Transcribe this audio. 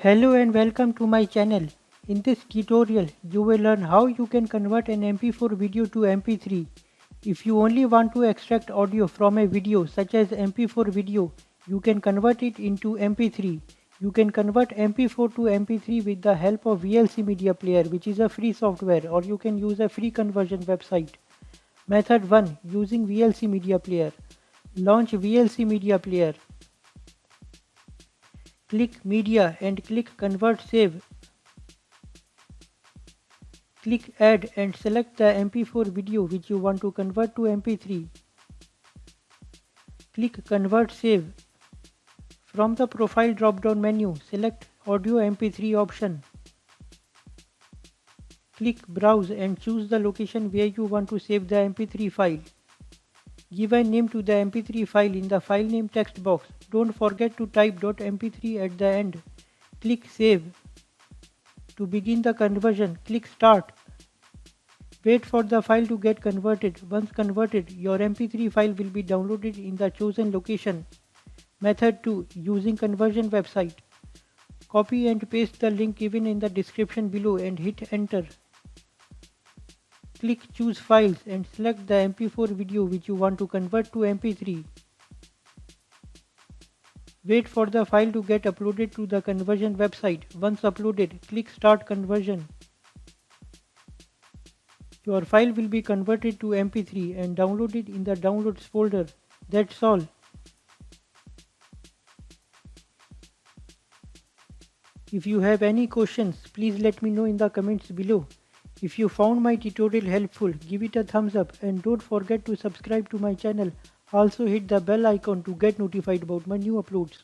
Hello and welcome to my channel. In this tutorial, you will learn how you can convert an MP4 video to MP3. If you only want to extract audio from a video such as MP4 video, you can convert it into MP3. You can convert MP4 to MP3 with the help of VLC Media Player, which is a free software, or you can use a free conversion website. Method 1. Using VLC Media Player. Launch VLC Media Player. Click Media and click Convert Save. Click Add and select the MP4 video which you want to convert to MP3. Click Convert Save. From the Profile drop-down menu, select Audio MP3 option. Click Browse and choose the location where you want to save the MP3 file. Give a name to the MP3 file in the file name text box. Don't forget to type .mp3 at the end. Click Save. To begin the conversion, click Start. Wait for the file to get converted. Once converted, your MP3 file will be downloaded in the chosen location. Method 2. Using conversion website. Copy and paste the link given in the description below and hit Enter. Click Choose Files and select the MP4 video which you want to convert to MP3. Wait for the file to get uploaded to the conversion website. Once uploaded, click Start Conversion. Your file will be converted to MP3 and downloaded in the Downloads folder. That's all. If you have any questions, please let me know in the comments below. If you found my tutorial helpful, give it a thumbs up and don't forget to subscribe to my channel. Also hit the bell icon to get notified about my new uploads.